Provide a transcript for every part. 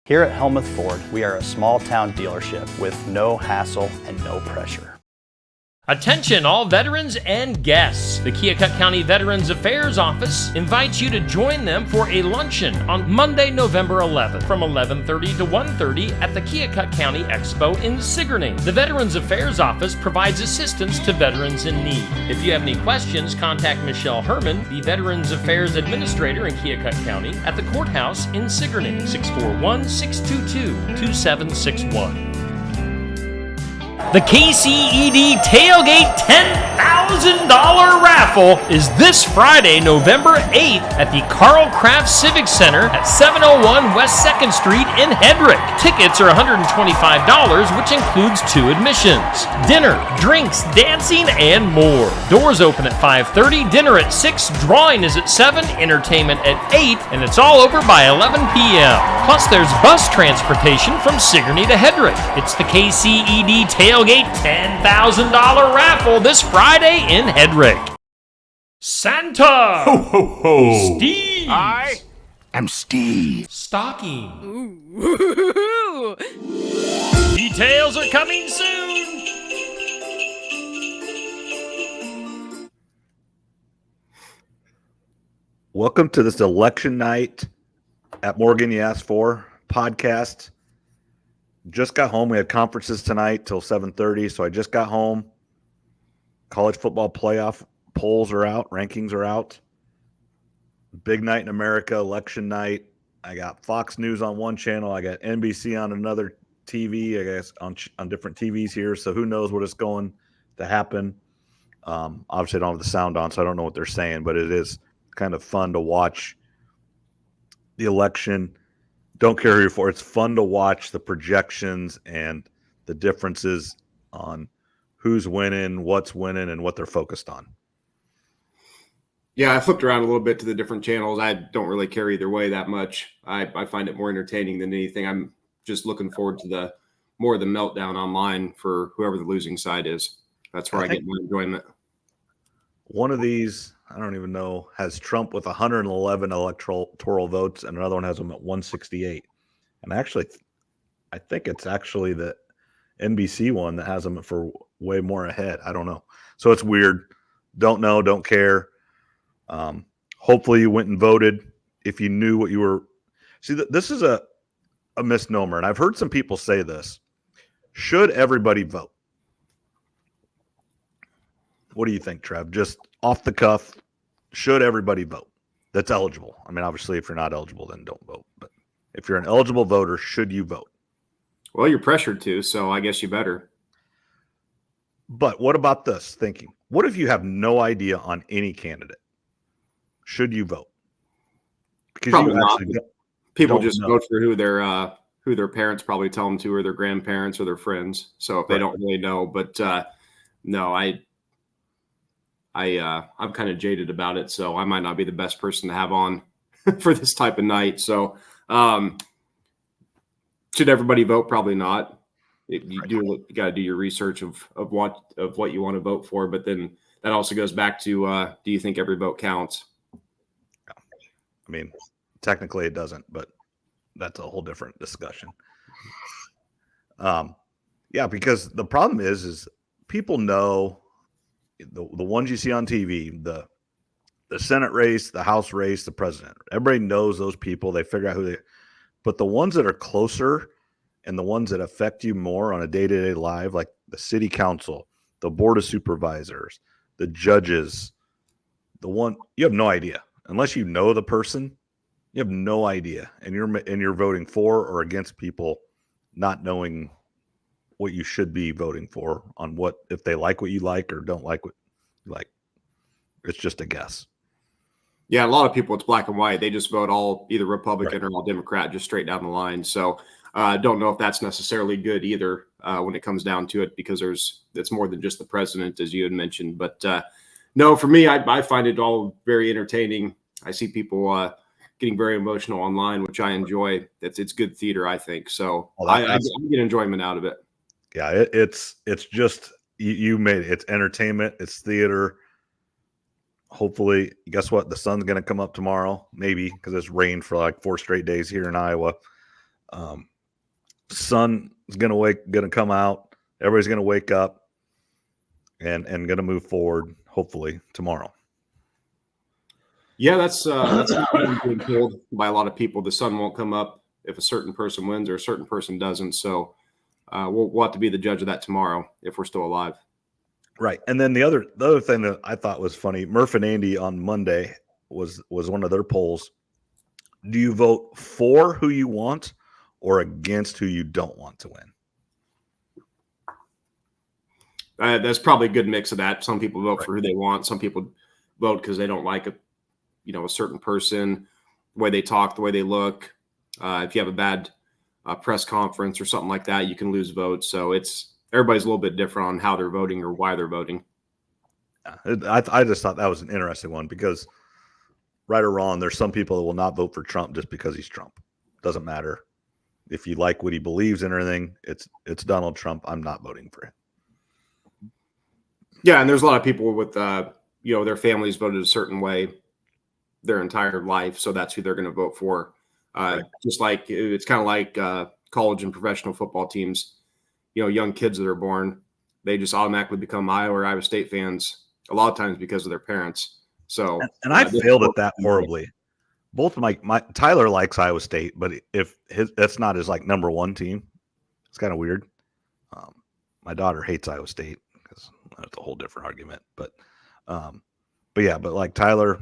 Here at Helmuth Ford, we are a small town dealership with no hassle and no pressure. Attention all veterans and guests. The Keokuk County Veterans Affairs Office invites you to join them for a luncheon on Monday, November 11th from 11:30 to 1:30 at the Keokuk County Expo in Sigourney. The Veterans Affairs Office provides assistance to veterans in need. If you have any questions, contact Michelle Herman, the Veterans Affairs Administrator in Keokuk County, at the courthouse in Sigourney, 641-622-2761. The KCED Tailgate $10,000 raffle is this Friday, November 8th at the Carl Craft Civic Center at 701 West 2nd Street in Hedrick. Tickets are $125, which includes 2 admissions. Dinner, drinks, dancing, and more. Doors open at 5:30, dinner at 6, drawing is at 7, entertainment at 8, and it's all over by 11 p.m. Plus, there's bus transportation from Sigourney to Hedrick. It's the KCED Tailgate $10,000 raffle this Friday in Hedrick. Santa! Ho, ho, ho! Steve! I am Steve. Stocking. Ooh. Details are coming soon! Welcome to this election night at Morgan You Asked For podcast. Just got home. We had conferences tonight till 7:30, so I just got home. College football playoff polls are out, rankings are out. Big night in America, election night. I got Fox News on one channel. I got NBC on another TV, I guess, on different TVs here, so who knows what is going to happen. Obviously, I don't have the sound on, so I don't know what they're saying, but it is kind of fun to watch the election. Don't care who you're for. It's fun to watch the projections and the differences on who's winning, what's winning, and what they're focused on. Yeah, I flipped around a little bit to the different channels. I don't really care either way that much. I find it more entertaining than anything. I'm just looking forward to the meltdown online for whoever the losing side is. That's where I get my enjoyment. One of these, I don't even know, has Trump with 111 electoral votes, and another one has him at 168. And actually, I think it's actually the NBC one that has him for way more ahead. I don't know. So it's weird. Don't know, don't care. Hopefully you went and voted if you knew what you were. See, this is a misnomer, and I've heard some people say this. Should everybody vote? What do you think, Trev? Just off the cuff, should everybody vote that's eligible? I mean, obviously, if you're not eligible, then don't vote. But if you're an eligible voter, should you vote? Well, you're pressured to, so I guess you better. But what about this thinking? What if you have no idea on any candidate? Should you vote? Because probably not. People don't just know. vote for who their parents probably tell them to, or their grandparents, or their friends. So if they don't really know, but no, I'm kind of jaded about it, so I might not be the best person to have on for this type of night. So, should everybody vote? Probably not. You got to do your research of what you want to vote for, but then that also goes back to do you think every vote counts? I mean, technically it doesn't, but that's a whole different discussion. Yeah, because the problem is people know. The ones you see on TV, the Senate race, the House race, the president. Everybody knows those people. They figure out who they – but the ones that are closer and the ones that affect you more on a day-to-day life, like the city council, the board of supervisors, the judges, you have no idea. Unless you know the person, you have no idea. And you're voting for or against people not knowing – what you should be voting for on what, if they like what you like or don't like what you like. It's just a guess. Yeah, a lot of people, it's black and white. They just vote all either Republican or all Democrat, just straight down the line. So I don't know if that's necessarily good either when it comes down to it, because it's more than just the president, as you had mentioned. But no, for me, I find it all very entertaining. I see people getting very emotional online, which I enjoy. It's good theater, I think. So I get enjoyment out of it. Yeah, it's just you made it. It's entertainment. It's theater. Hopefully, guess what? The sun's going to come up tomorrow, maybe, because it's rained for like 4 straight days here in Iowa. Sun is gonna come out. Everybody's gonna wake up and gonna move forward. Hopefully tomorrow. Yeah, that's not what I'm being told by a lot of people. The sun won't come up if a certain person wins or a certain person doesn't. So we'll have to be the judge of that tomorrow if we're still alive. Right. And then the other thing that I thought was funny, Murph and Andy on Monday was one of their polls. Do you vote for who you want or against who you don't want to win? There's probably a good mix of that. Some people vote for who they want. Some people vote because they don't like a certain person, the way they talk, the way they look. If you have a bad press conference or something like that, you can lose votes. So everybody's a little bit different on how they're voting or why they're voting. I just thought that was an interesting one because right or wrong, there's some people that will not vote for Trump just because he's Trump. Doesn't matter if you like what he believes in or anything. It's Donald Trump. I'm not voting for him. Yeah, and there's a lot of people with their families voted a certain way their entire life, so that's who they're going to vote for. Right. Just like it's kind of like college and professional football teams. Young kids that are born, they just automatically become Iowa or Iowa State fans a lot of times because of their parents. So, and I failed at that horribly. Both of my Tyler likes Iowa State, but if that's not his like number one team, it's kind of weird. My daughter hates Iowa State because that's a whole different argument. But like Tyler,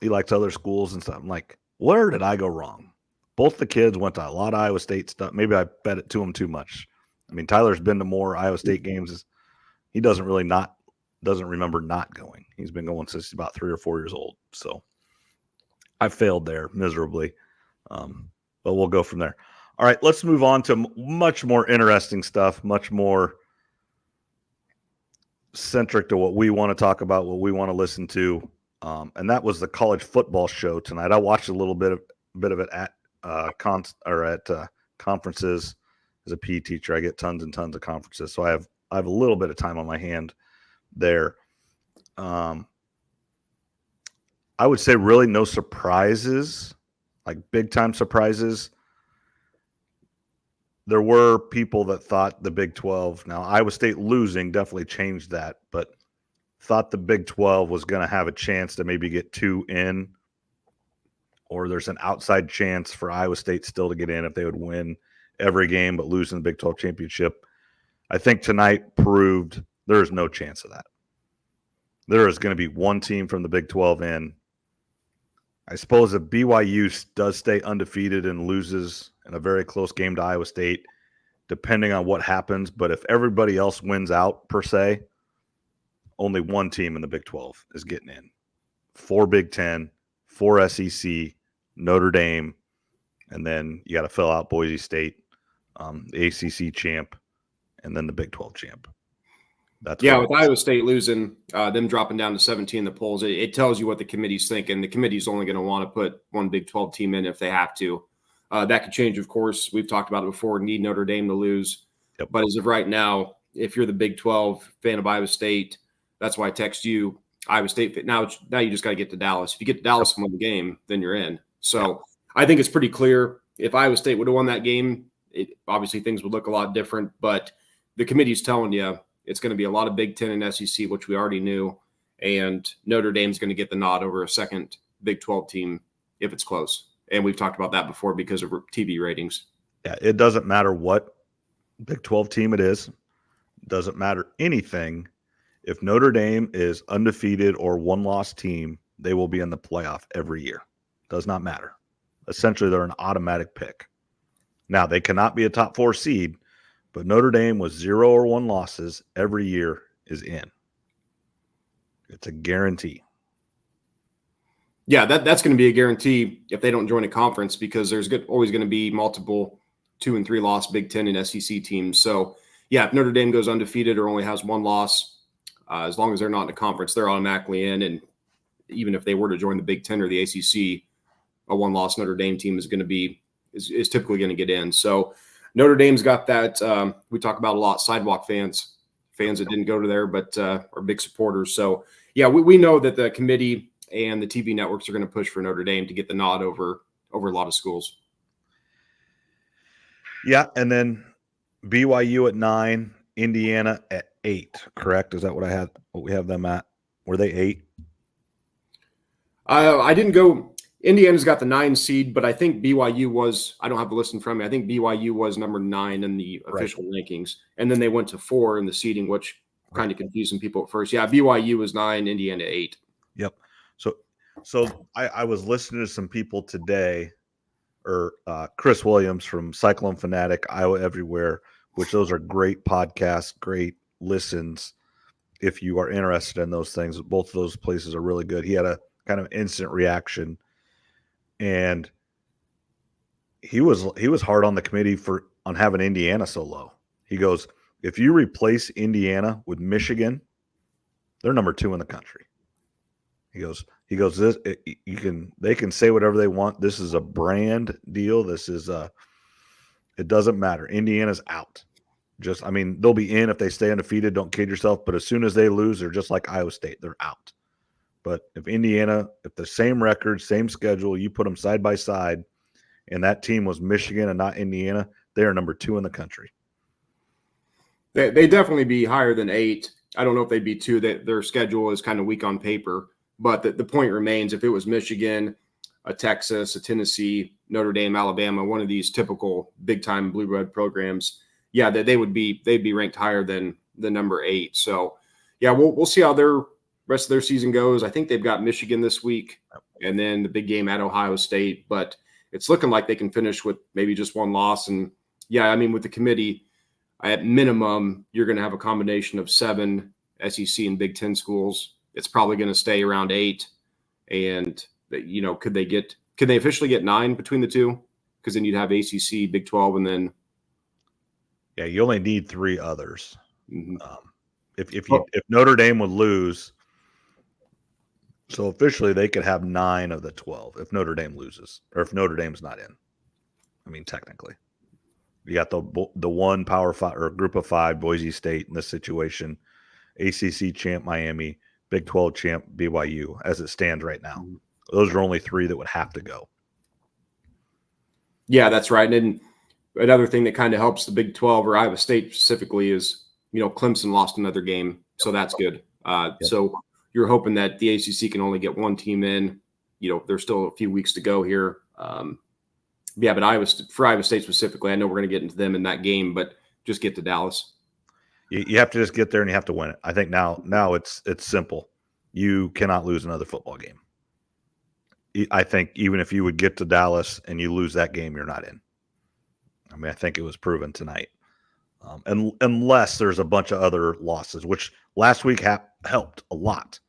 he likes other schools and stuff. I'm like, where did I go wrong? Both the kids went to a lot of Iowa State stuff. Maybe I bet it to them too much. I mean, Tyler's been to more Iowa State games. He doesn't remember not going. He's been going since he's about 3 or 4 years old. So I failed there miserably. But we'll go from there. All right, let's move on to much more interesting stuff, much more centric to what we want to talk about, what we want to listen to. And that was the college football show tonight. I watched a little bit of it at conferences. As a PE teacher, I get tons and tons of conferences, so I have a little bit of time on my hand there. I would say really no surprises, like big time surprises. There were people that thought the Big 12, now Iowa State losing definitely changed that, but thought the Big 12 was going to have a chance to maybe get 2 in, or there's an outside chance for Iowa State still to get in if they would win every game but lose in the Big 12 championship. I think tonight proved there is no chance of that. There is going to be one team from the Big 12 in. I suppose if BYU does stay undefeated and loses in a very close game to Iowa State, depending on what happens, but if everybody else wins out per se, only one team in the Big 12 is getting in. 4 Big 10, 4 SEC, Notre Dame, and then you got to fill out Boise State, the ACC champ, and then the Big 12 champ. With Iowa State losing, them dropping down to 17 in the polls, it tells you what the committee's thinking. The committee's only going to want to put one Big 12 team in if they have to. That could change, of course. We've talked about it before. Need Notre Dame to lose. Yep. But as of right now, if you're the Big 12 fan of Iowa State, that's why I text you Iowa State. Now you just got to get to Dallas. If you get to Dallas and win the game, then you're in. So I think it's pretty clear. If Iowa State would have won that game, obviously things would look a lot different. But the committee's telling you it's going to be a lot of Big 10 and SEC, which we already knew. And Notre Dame's going to get the nod over a second Big 12 team if it's close. And we've talked about that before because of TV ratings. Yeah, it doesn't matter what Big 12 team it is. It doesn't matter anything. If Notre Dame is undefeated or one-loss team, they will be in the playoff every year. Does not matter. Essentially, they're an automatic pick. Now, they cannot be a top 4 seed, but Notre Dame with 0 or 1 losses every year is in. It's a guarantee. Yeah, that's going to be a guarantee if they don't join a conference because there's always going to be multiple 2 and 3 loss Big 10 and SEC teams. So, yeah, if Notre Dame goes undefeated or only has 1 loss, as long as they're not in a conference, they're automatically in. And even if they were to join the Big 10 or the ACC, a 1-loss Notre Dame team is typically going to get in. So Notre Dame's got that. We talk about a lot, sidewalk fans that didn't go to there, but are big supporters. So, yeah, we know that the committee and the TV networks are going to push for Notre Dame to get the nod over a lot of schools. Yeah, and then BYU at 9, Indiana at 8. Correct? Is that what I had? What we have them at? Were they 8? I didn't go. Indiana's got the 9 seed, but I think BYU was. I don't have the list in front of me. I think BYU was number 9 in the official rankings, and then they went to 4 in the seeding, which kind of confused some people at first. Yeah, BYU was 9, Indiana 8. Yep. So I was listening to some people today, or Chris Williams from Cyclone Fanatic, Iowa Everywhere, which those are great podcasts, great listens. If you are interested in those things, both of those places are really good. He had a kind of instant reaction, and he was hard on the committee on having Indiana so low. He goes, if you replace Indiana with Michigan, they're number 2 in the country. He goes, they can say whatever they want. This is a brand deal. It doesn't matter. Indiana's out. They'll be in if they stay undefeated. Don't kid yourself. But as soon as they lose, they're just like Iowa State. They're out. But if the same record, same schedule, you put them side by side, and that team was Michigan and not Indiana, they are number 2 in the country. They definitely be higher than 8. I don't know if they'd be 2. Their schedule is kind of weak on paper, but the point remains: if it was Michigan, a Texas, a Tennessee, Notre Dame, Alabama, one of these typical big time blue red programs, yeah, they'd be ranked higher than the number 8. So yeah, we'll see how their rest of their season goes. I think they've got Michigan this week, and then the big game at Ohio State. But it's looking like they can finish with maybe just 1 loss. And yeah, with the committee, at minimum, you're going to have a combination of 7 SEC and Big Ten schools. It's probably going to stay around 8. And could they officially get 9 between the two? Because then you'd have ACC, Big 12, and then you only need 3 others. Mm-hmm. If Notre Dame would lose, so officially they could have 9 of the 12 if Notre Dame loses, or if Notre Dame's not in. Technically, you got the one Power 5 or group of 5, Boise State in this situation, ACC champ Miami, Big 12 champ BYU, as it stands right now. Mm-hmm. Those are only 3 that would have to go. Yeah, that's right. And another thing that kind of helps the Big 12 or Iowa State specifically is, Clemson lost another game, so that's good. So you're hoping that the ACC can only get 1 team in. There's still a few weeks to go here. But for Iowa State specifically, I know we're going to get into them in that game, but just get to Dallas. You have to just get there and you have to win it. I think now it's simple. You cannot lose another football game. I think even if you would get to Dallas and you lose that game, you're not in. I think it was proven tonight. And unless there's a bunch of other losses, which last week helped a lot.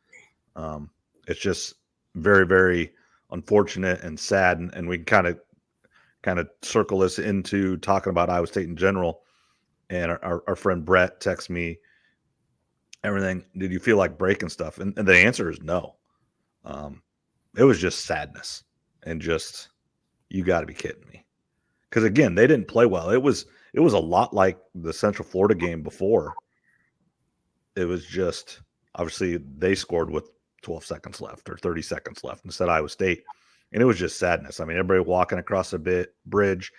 It's just very, very unfortunate and sad. And we kind of circle this into talking about Iowa State in general. And our friend Brett texts me everything. Did you feel like breaking stuff? And the answer is no. It was just sadness and just, you got to be kidding me. Because again, they didn't play well. It was a lot like the Central Florida game before. It was just, obviously they scored with 12 seconds left or 30 seconds left instead of Iowa State. And it was just sadness. Everybody walking across a bridge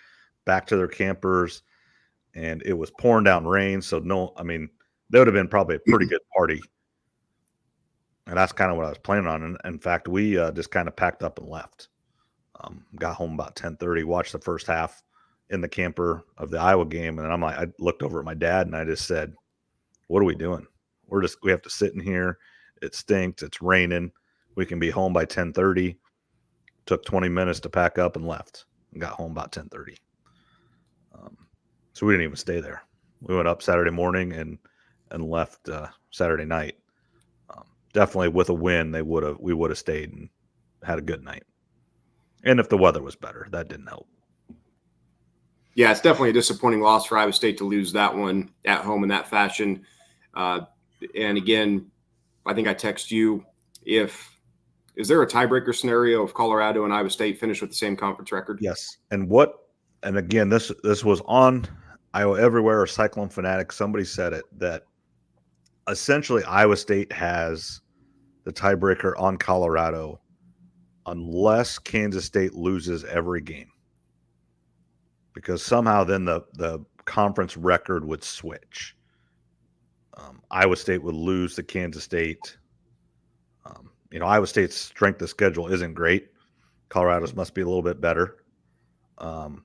back to their campers, and it was pouring down rain. So that would have been probably a pretty good party. And that's kind of what I was planning on. And in fact, we just kind of packed up and left. Got home about 10:30, watched the first half in the camper of the Iowa game. And I looked over at my dad and I just said, what are we doing? We have to sit in here. It stinks. It's raining. We can be home by 10:30. Took 20 minutes to pack up and left and got home about 10:30. So we didn't even stay there. We went up Saturday morning and left Saturday night. Definitely with a win, we would have stayed and had a good night. And if the weather was better, that didn't help. Yeah, it's definitely a disappointing loss for Iowa State to lose that one at home in that fashion. And again, I think I text you, is there a tiebreaker scenario if Colorado and Iowa State finish with the same conference record? Yes. And again, this was on Iowa Everywhere or Cyclone Fanatic. Somebody said it, that essentially Iowa State has the tiebreaker on Colorado unless Kansas State loses every game. because somehow then the conference record would switch. Iowa State would lose to Kansas State. Iowa State's strength of schedule isn't great. Colorado's must be a little bit better. And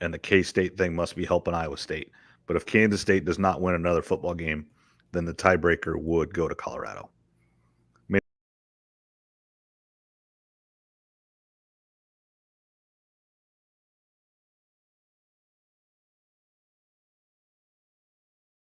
the K-State thing must be helping Iowa State. But if Kansas State does not win another football game, then the tiebreaker would go to Colorado.